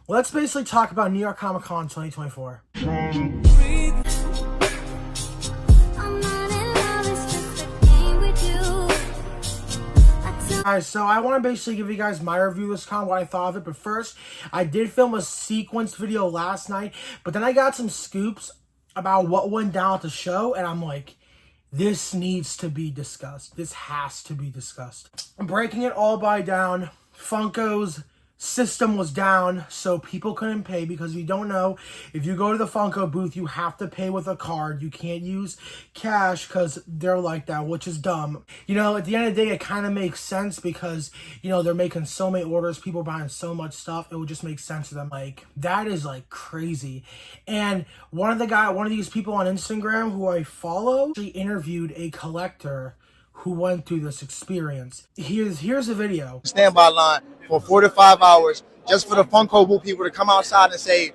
let's basically talk about New York Comic Con 2024. Guys, so I want to basically give you guys my review of this con, what I thought of it. But first, I did film a sequence video last night, but then I got some scoops about what went down at the show, and I'm like, this needs to be discussed. This has to be discussed. I'm breaking it all by down. Funko's system was down, so people couldn't pay, because if you don't know, if you go to the Funko booth, you have to pay with a card. You can't use cash because they're like that, which is dumb. You know, at the end of the day, it kind of makes sense because, you know, they're making so many orders, people buying so much stuff, it would just make sense to them. Like, that is like crazy. And one of these people on Instagram who I follow actually interviewed a collector who went through this experience. Here's a video. Standby line for 4 to 5 hours just for the Funko booth people to come outside and say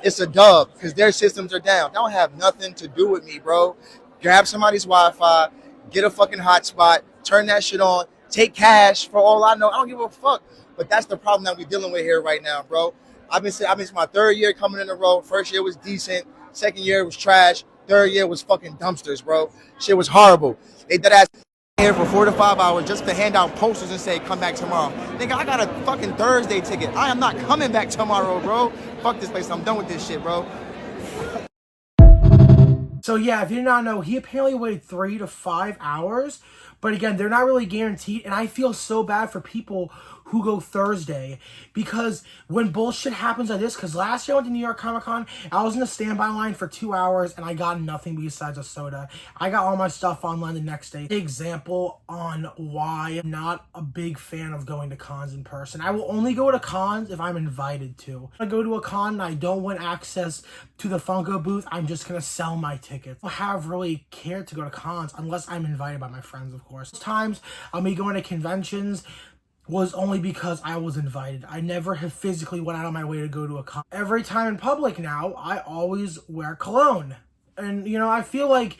it's a dub because their systems are down. That don't have nothing to do with me, bro. Grab somebody's Wi-Fi, get a fucking hotspot, turn that shit on, take cash for all I know. I don't give a fuck. But that's the problem that we're dealing with here right now, bro. I've been my third year coming in a row. First year was decent. Second year was trash. Third year was fucking dumpsters, bro. Shit was horrible. They dead ass here for 4 to 5 hours just to hand out posters and say come back tomorrow. Nigga, I got a fucking Thursday ticket. I am not coming back tomorrow, bro. Fuck this place. I'm done with this shit, bro. So yeah, if you did not know, he apparently waited 3 to 5 hours. But again, they're not really guaranteed. And I feel so bad for people who go Thursday, because when bullshit happens like this, because last year I went to New York Comic Con, I was in the standby line for 2 hours and I got nothing besides a soda. I got all my stuff online the next day. Example on why I'm not a big fan of going to cons in person. I will only go to cons if I'm invited to. If I go to a con and I don't want access to the Funko booth, I'm just gonna sell my tickets. I have really cared to go to cons unless I'm invited by my friends, of course. Times me going to conventions was only because I was invited. I never have physically went out on my way to go to a con. Every time in public now, I always wear cologne. And, you know, I feel like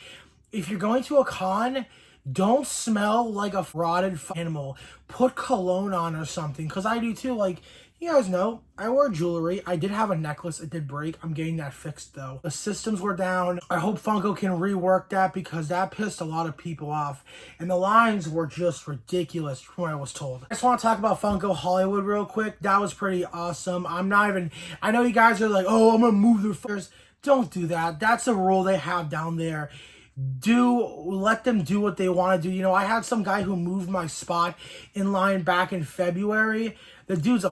if you're going to a con, don't smell like a rotted animal. Put cologne on or something, because I do too. Like, you guys know, I wear jewelry. I did have a necklace. It did break. I'm getting that fixed, though. The systems were down. I hope Funko can rework that, because that pissed a lot of people off. And the lines were just ridiculous from what I was told. I just want to talk about Funko Hollywood real quick. That was pretty awesome. I know you guys are like, oh, I'm going to move their fingers. Don't do that. That's a rule they have down there. Let them do what they want to do. You know, I had some guy who moved my spot in line back in February. The dude's a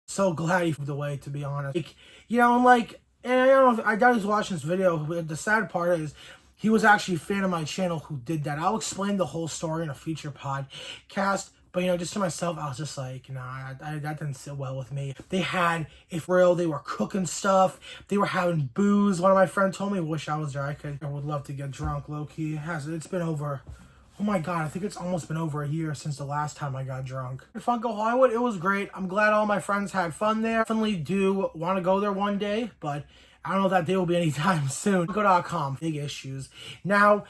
so glad he moved away, to be honest. Like, you know, and like, and I don't know if I doubt he's watching this video. The sad part is he was actually a fan of my channel who did that. I'll explain the whole story in a future podcast. But, you know, just to myself, I was just like, nah, that didn't sit well with me. They had, if real, they were cooking stuff. They were having booze. One of my friends told me, wish I was there. I would love to get drunk, low-key. It's been over, oh my God, I think it's almost been over a year since the last time I got drunk. Funko Hollywood, it was great. I'm glad all my friends had fun there. Definitely do want to go there one day, but I don't know if that day will be anytime soon. Funko.com, big issues. Now,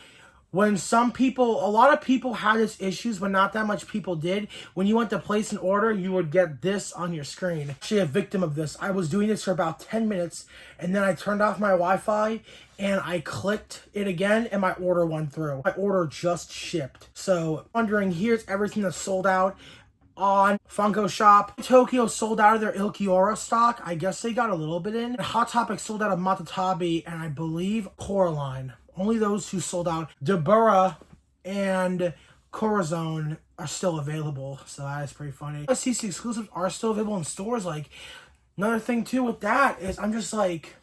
when a lot of people had this issues, but not that much people did. When you went to place an order, you would get this on your screen. Actually, a victim of this. I was doing this for about 10 minutes, and then I turned off my Wi-Fi, and I clicked it again, and my order went through. My order just shipped. So, wondering, here's everything that's sold out on Funko Shop. Tokyo sold out of their Ilkiora stock. I guess they got a little bit in. Hot Topic sold out of Matatabi, and I believe Coraline. Only those who sold out. Deborah and Corazon are still available, so that is pretty funny. CC exclusives are still available in stores. Like, another thing too with that is I'm just like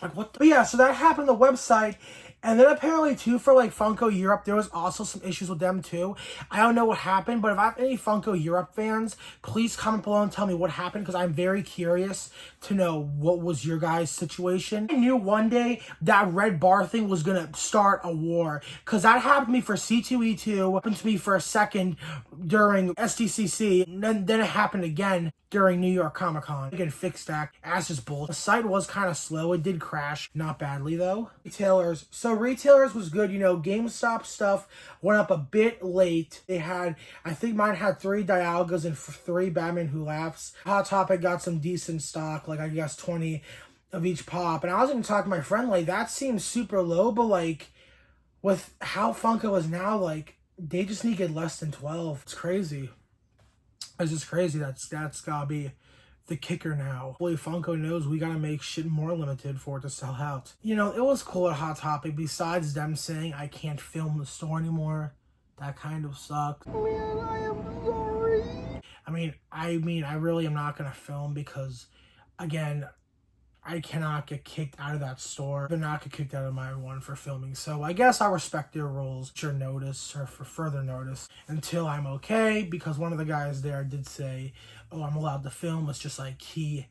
what the? But yeah, so that happened on the website. And then apparently too, for like Funko Europe, there was also some issues with them too. I don't know what happened, but if I have any Funko Europe fans, please comment below and tell me what happened, because I'm very curious to know what was your guys' situation. I knew one day that red bar thing was gonna start a war, because that happened to me for C2E2, happened to me for a second during SDCC, and then it happened again during New York Comic Con. Again, fixed that. Ass is bull. The site was kind of slow. It did crash. Not badly, though. Retailers. So retailers was good. You know, GameStop stuff went up a bit late. They had, I think mine had 3 Dialgas and 3 Batman Who Laughs. Hot Topic got some decent stock, like I guess 20 of each pop. And I was even talking to my friend, like, that seems super low, but like, with how Funko is now, like, they just need to get less than 12. It's crazy. It's just crazy. That's gotta be the kicker now. Hopefully Funko knows we gotta make shit more limited for it to sell out. You know, it was cool at Hot Topic. Besides them saying I can't film the store anymore, that kind of sucked. Man, I am sorry. I mean, I really am not gonna film because, again, I cannot get kicked out of that store. They're not get kicked out of my one for filming. So I guess I'll respect their rules for notice or for further notice until I'm okay, because one of the guys there did say, oh, I'm allowed to film. It's just like he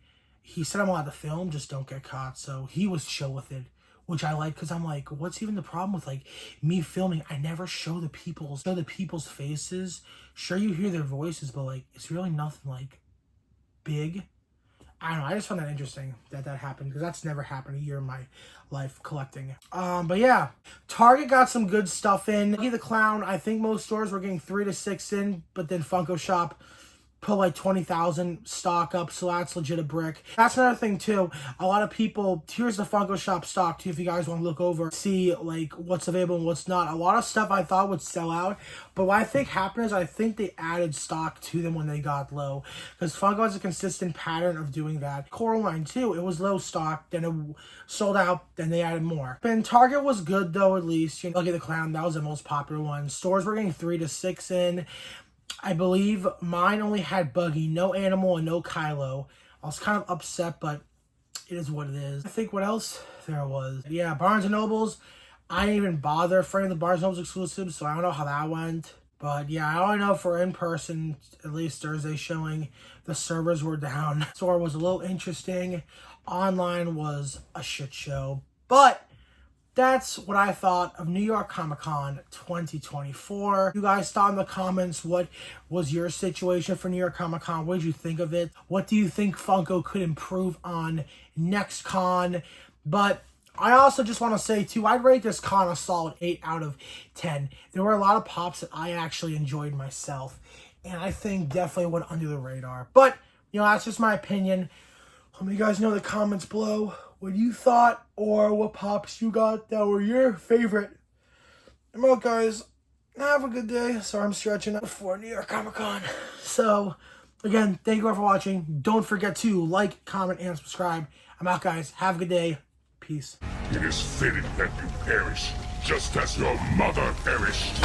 said I'm allowed to film, just don't get caught. So he was chill with it, which I like, because I'm like, what's even the problem with like me filming? I never show the people's faces. Sure, you hear their voices, but like it's really nothing like big. I don't know, I just found that interesting that happened, because that's never happened a year in my life collecting. But yeah, Target got some good stuff in. Lucky the Clown, I think most stores were getting 3 to 6 in, but then Funko Shop put like 20,000 stock up, so that's legit a brick. That's another thing too. A lot of people, here's the Funko Shop stock too, if you guys want to look over, see like what's available and what's not. A lot of stuff I thought would sell out, but what I think happened is I think they added stock to them when they got low, because Funko has a consistent pattern of doing that. Coraline too, it was low stock, then it sold out, then they added more. And Target was good though, at least. You know, Lucky the Clown, that was the most popular one. Stores were getting 3 to 6 in. I believe mine only had Buggy, no Animal, and no Kylo. I was kind of upset, but it is what it is. I think what else there was. Yeah, Barnes & Nobles. I didn't even bother for any of the Barnes & Nobles exclusives, so I don't know how that went. But yeah, I only know for in-person, at least Thursday showing, the servers were down. The store was a little interesting. Online was a shit show. But that's what I thought of New York Comic Con 2024. You guys thought in the comments, what was your situation for New York Comic Con? What did you think of it? What do you think Funko could improve on next con? But I also just want to say too, I'd rate this con a solid 8 out of 10. There were a lot of pops that I actually enjoyed myself, and I think definitely went under the radar. But, you know, that's just my opinion. Let me guys know in the comments below what you thought, or what pops you got that were your favorite. And well, guys, have a good day. Sorry I'm stretching out before New York Comic Con. So, again, thank you all for watching. Don't forget to like, comment, and subscribe. I'm out, guys. Have a good day. Peace. It is fitting that you perish, just as your mother perished.